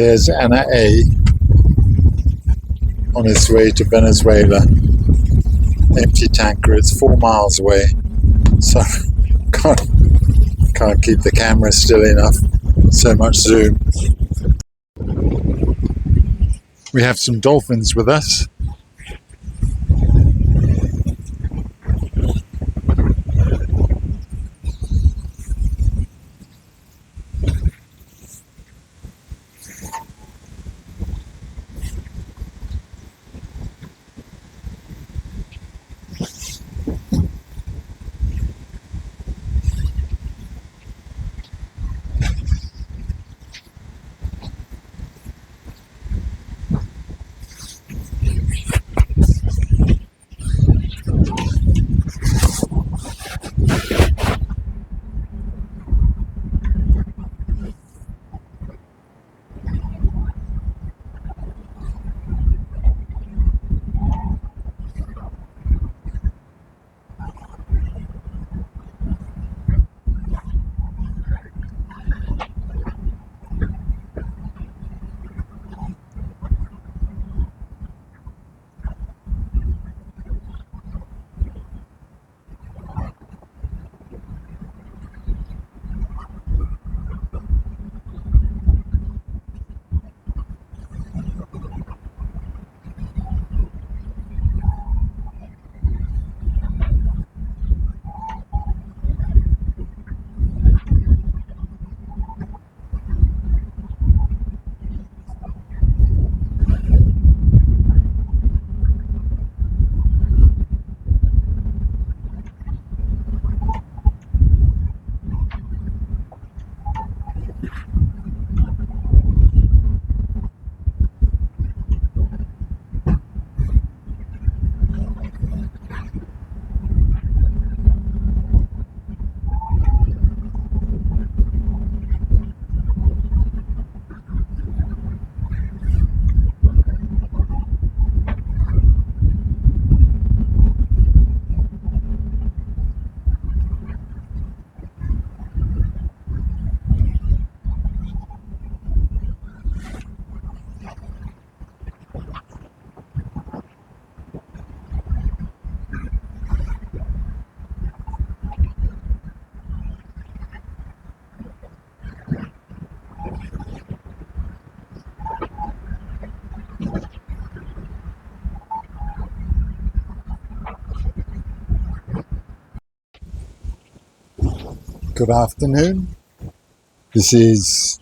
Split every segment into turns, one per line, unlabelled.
there's Anna A on its way to Venezuela. Empty tanker. It's 4 miles away, so can't keep the camera still enough. So much zoom. We have some dolphins with us. Good afternoon. This is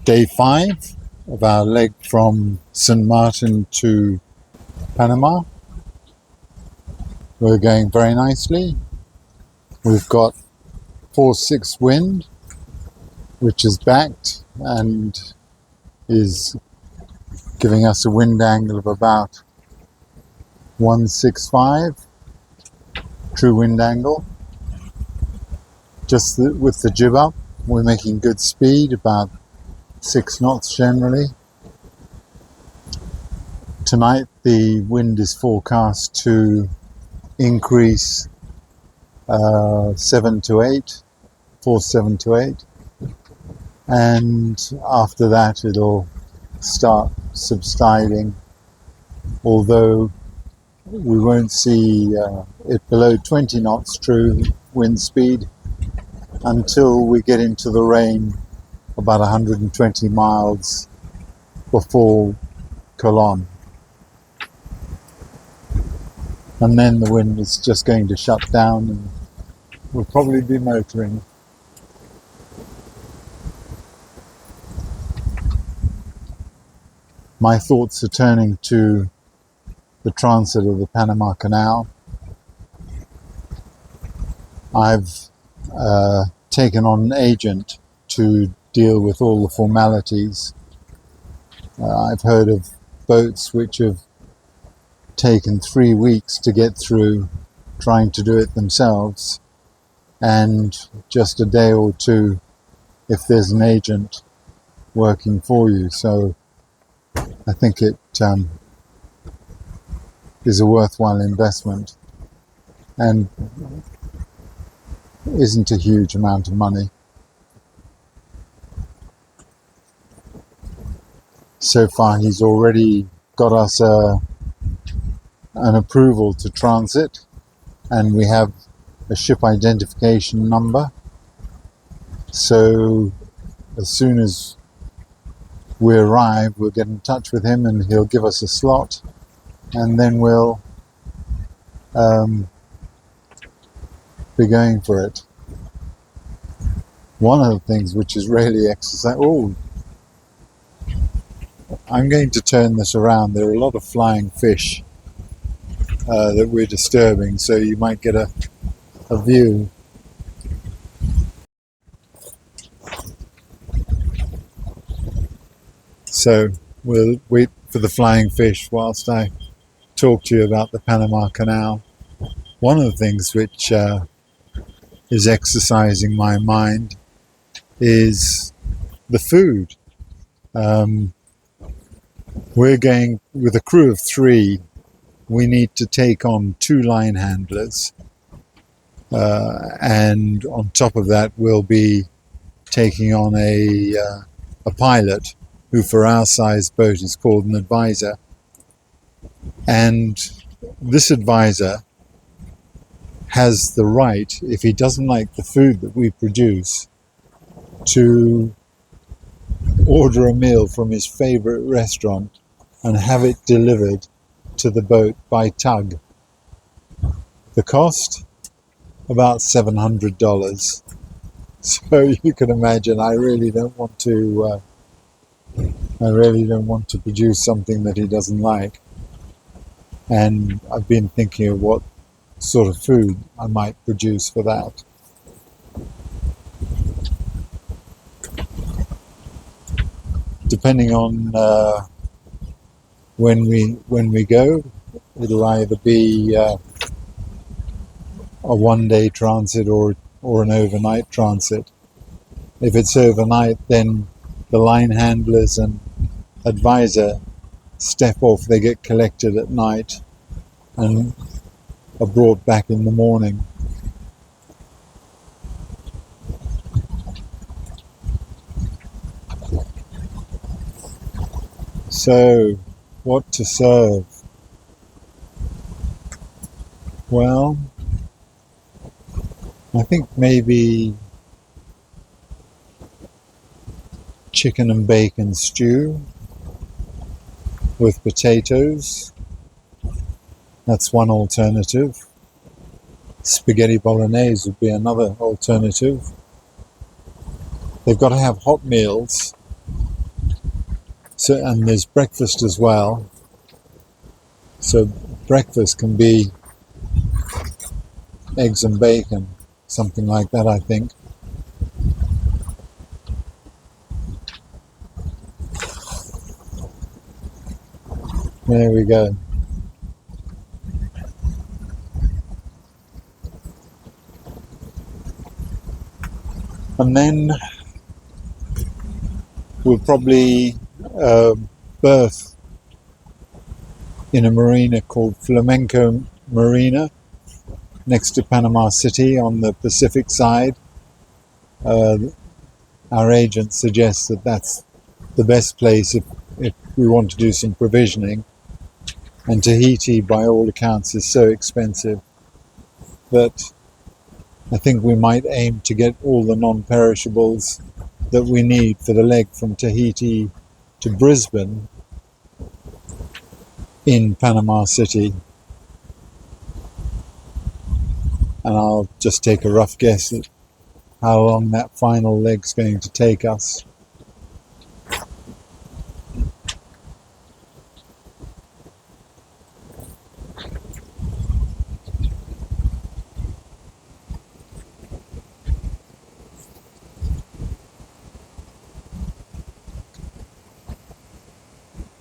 day 5 of our leg from St. Maarten to Panama. We're going very nicely. We've got 4-6 wind, which is backed and is giving us a wind angle of about 165 true wind angle. Just with the jib up, we're making good speed, about 6 knots generally. Tonight the wind is forecast to increase 7 to 8, force 7 to 8, and after that it'll start subsiding, although we won't see it below 20 knots true wind speed until we get into the rain about 120 miles before Colon. And then the wind is just going to shut down and we'll probably be motoring. My thoughts are turning to the transit of the Panama Canal. I've taken on an agent to deal with all the formalities. I've heard of boats which have taken 3 weeks to get through trying to do it themselves, and just a day or 2 if there's an agent working for you. So I think it is a worthwhile investment and isn't a huge amount of money. So far he's already got us an approval to transit, and we have a ship identification number. So as soon as we arrive, we'll get in touch with him and he'll give us a slot, and then we'll be going for it. One of the things which is really exercise. Oh, I'm going to turn this around. There are a lot of flying fish that we're disturbing, so you might get a view. So we'll wait for the flying fish whilst I talk to you about the Panama Canal. One of the things which is exercising my mind is the food. We're going with a crew of 3. We need to take on 2 line handlers, and on top of that we'll be taking on a pilot, who for our size boat is called an advisor. And this advisor has the right, if he doesn't like the food that we produce, to order a meal from his favorite restaurant and have it delivered to the boat by tug. The cost? About $700. So you can imagine I really don't want to produce something that he doesn't like. And I've been thinking of what sort of food I might produce for that. Depending on when we go, it'll either be a one-day transit or an overnight transit. If it's overnight, then the line handlers and advisor step off. They get collected at night and are brought back in the morning. So, what to serve? Well, I think maybe chicken and bacon stew with potatoes. That's one alternative. Spaghetti bolognese would be another alternative. They've got to have hot meals. So, and there's breakfast as well. So breakfast can be eggs and bacon, something like that, I think. There we go. And then we'll probably berth in a marina called Flamenco Marina next to Panama City on the Pacific side. Our agent suggests that that's the best place if we want to do some provisioning. And Tahiti, by all accounts, is so expensive that I think we might aim to get all the non-perishables that we need for the leg from Tahiti to Brisbane in Panama City. And I'll just take a rough guess at how long that final leg's going to take us.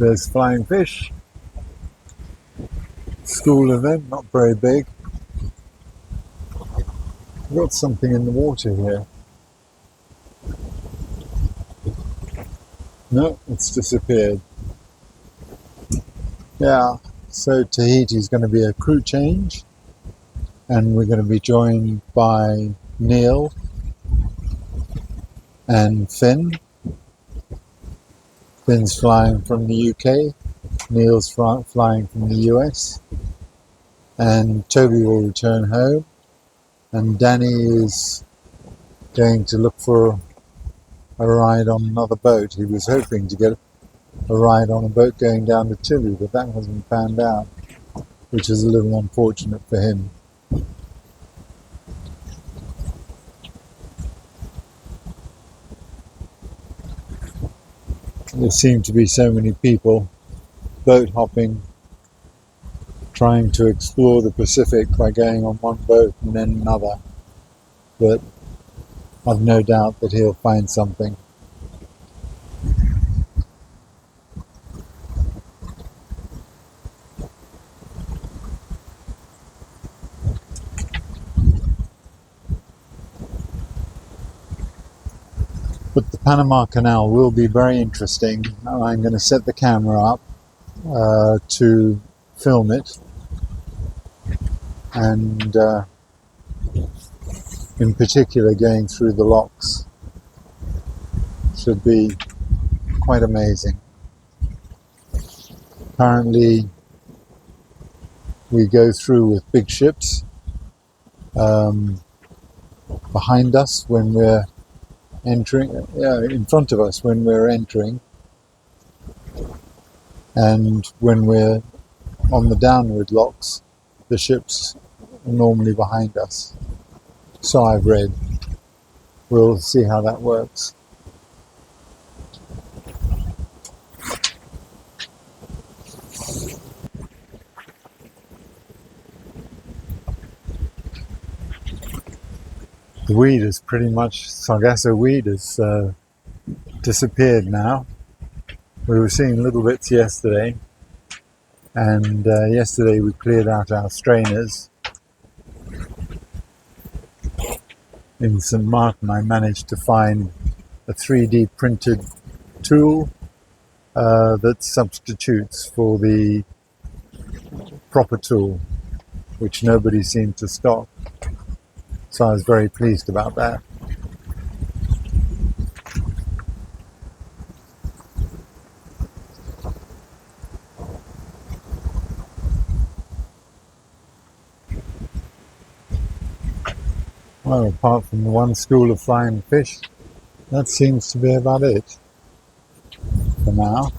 There's flying fish. School of them, not very big. I've got something in the water here. No, it's disappeared. Yeah, so Tahiti's going to be a crew change, and we're going to be joined by Neil and Finn. Ben's flying from the UK, Neil's flying from the US, and Toby will return home, and Danny is going to look for a ride on another boat. He was hoping to get a ride on a boat going down to Chile, but that hasn't panned out, which is a little unfortunate for him. There seem to be so many people boat hopping, trying to explore the Pacific by going on one boat and then another, but I've no doubt that he'll find something. But the Panama Canal will be very interesting. I'm going to set the camera up to film it, and in particular going through the locks should be quite amazing. Apparently we go through with big ships behind us when we're entering, in front of us when we're entering, and when we're on the downward locks, the ships are normally behind us. So I've read. We'll see how that works. The weed is pretty much, Sargasso weed has disappeared now. We were seeing little bits yesterday, and yesterday we cleared out our strainers. In St. Maarten I managed to find a 3D printed tool that substitutes for the proper tool, which nobody seemed to stock. So I was very pleased about that. Well, apart from the one school of flying fish, that seems to be about it for now.